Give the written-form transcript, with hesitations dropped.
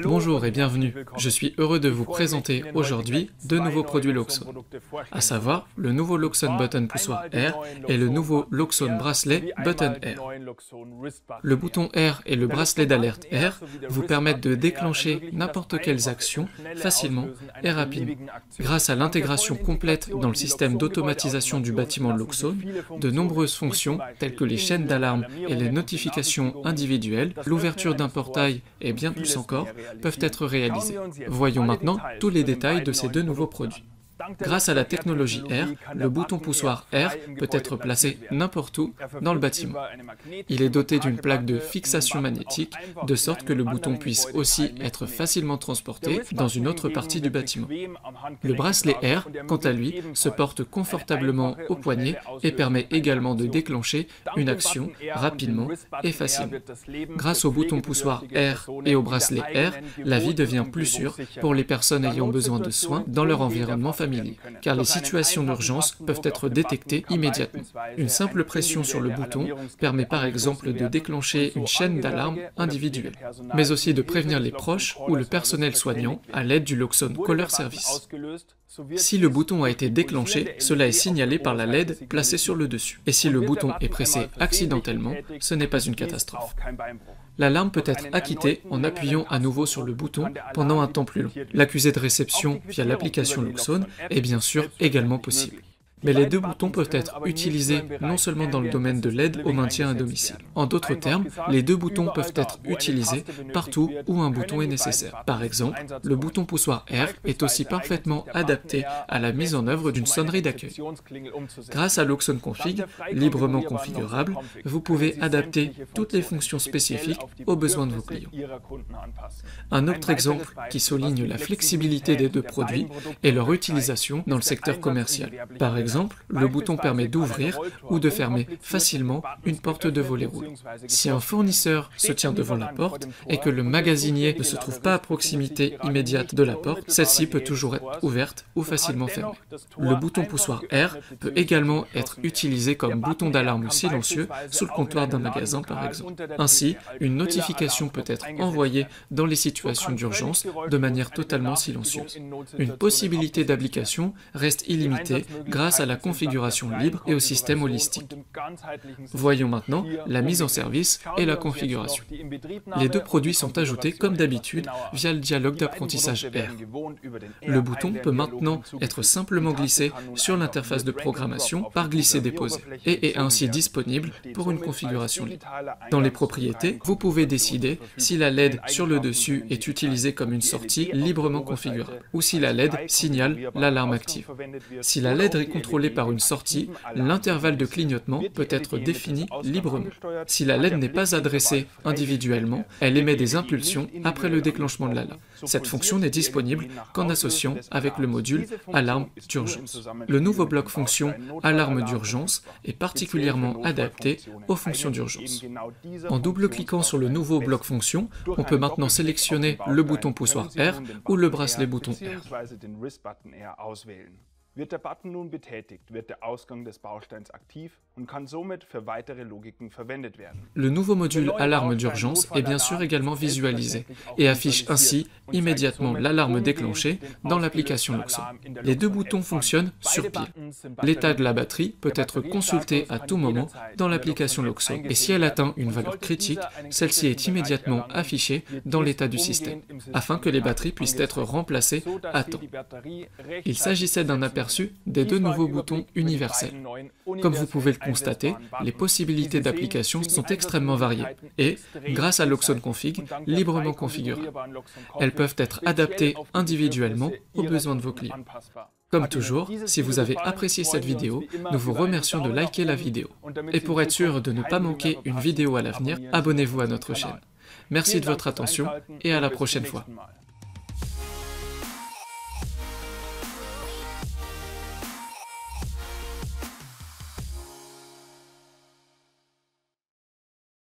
Bonjour et bienvenue, je suis heureux de vous présenter aujourd'hui deux nouveaux produits Loxone, à savoir le nouveau Loxone Button Poussoir Air et le nouveau Loxone Bracelet Button Air. Le bouton Air et le bracelet d'alerte Air vous permettent de déclencher n'importe quelles actions facilement et rapidement. Grâce à l'intégration complète dans le système d'automatisation du bâtiment Loxone, de nombreuses fonctions telles que les chaînes d'alarme et les notifications individuelles, l'ouverture d'un portail et bien plus encore peuvent être réalisés. Voyons maintenant tous les détails de ces deux nouveaux produits. Grâce à la technologie Air, le bouton poussoir Air peut être placé n'importe où dans le bâtiment. Il est doté d'une plaque de fixation magnétique, de sorte que le bouton puisse aussi être facilement transporté dans une autre partie du bâtiment. Le bracelet Air, quant à lui, se porte confortablement au poignet et permet également de déclencher une action rapidement et facilement. Grâce au bouton poussoir Air et au bracelet Air, la vie devient plus sûre pour les personnes ayant besoin de soins dans leur environnement familial, car les situations d'urgence peuvent être détectées immédiatement. Une simple pression sur le bouton permet par exemple de déclencher une chaîne d'alarme individuelle, mais aussi de prévenir les proches ou le personnel soignant à l'aide du Loxone Caller Service. Si le bouton a été déclenché, cela est signalé par la LED placée sur le dessus. Et si le bouton est pressé accidentellement, ce n'est pas une catastrophe. L'alarme peut être acquittée en appuyant à nouveau sur le bouton pendant un temps plus long. L'accusé de réception via l'application Loxone est bien sûr également possible. Mais les deux boutons peuvent être utilisés non seulement dans le domaine de l'aide au maintien à domicile. En d'autres termes, les deux boutons peuvent être utilisés partout où un bouton est nécessaire. Par exemple, le bouton poussoir Air est aussi parfaitement adapté à la mise en œuvre d'une sonnerie d'accueil. Grâce à Loxone Config, librement configurable, vous pouvez adapter toutes les fonctions spécifiques aux besoins de vos clients. Un autre exemple qui souligne la flexibilité des deux produits est leur utilisation dans le secteur commercial. Par exemple, le bouton permet d'ouvrir ou de fermer facilement une porte de volet roulant. Si un fournisseur se tient devant la porte et que le magasinier ne se trouve pas à proximité immédiate de la porte, celle-ci peut toujours être ouverte ou facilement fermée. Le bouton poussoir Air peut également être utilisé comme bouton d'alarme silencieux sous le comptoir d'un magasin par exemple. Ainsi, une notification peut être envoyée dans les situations d'urgence de manière totalement silencieuse. Une possibilité d'application reste illimitée grâce à la configuration libre et au système holistique. Voyons maintenant la mise en service et la configuration. Les deux produits sont ajoutés comme d'habitude via le dialogue d'apprentissage Air. Le bouton peut maintenant être simplement glissé sur l'interface de programmation par glisser-déposer et est ainsi disponible pour une configuration libre. Dans les propriétés, vous pouvez décider si la LED sur le dessus est utilisée comme une sortie librement configurable ou si la LED signale l'alarme active. Si la LED est contrôlée par une sortie, l'intervalle de clignotement peut être défini librement. Si la LED n'est pas adressée individuellement, elle émet des impulsions après le déclenchement de l'alarme. Cette fonction n'est disponible qu'en associant avec le module Alarme d'urgence. Le nouveau bloc fonction Alarme d'urgence est particulièrement adapté aux fonctions d'urgence. En double-cliquant sur le nouveau bloc fonction, on peut maintenant sélectionner le bouton poussoir Air ou le bracelet bouton Air. Wird der Button nun betätigt, wird der Ausgang des Bausteins aktiv und kann somit für weitere Logiken verwendet werden. Le nouveau module Alarme d'urgence est bien sûr également visualisé et affiche ainsi immédiatement l'alarme déclenchée dans l'application Loxone. Les deux boutons fonctionnent sur pile. L'état de la batterie peut être consulté à tout moment dans l'application Loxone et si elle atteint une valeur critique, celle-ci est immédiatement affichée dans l'état du système, afin que les batteries puissent être remplacées à temps. Il s'agissait d'un aperçu des deux nouveaux boutons universels. Comme vous pouvez le constater, les possibilités d'application sont extrêmement variées et, grâce à Loxone Config, librement configurables. Elles peuvent être adaptées individuellement aux besoins de vos clients. Comme toujours, si vous avez apprécié cette vidéo, nous vous remercions de liker la vidéo. Et pour être sûr de ne pas manquer une vidéo à l'avenir, abonnez-vous à notre chaîne. Merci de votre attention et à la prochaine fois.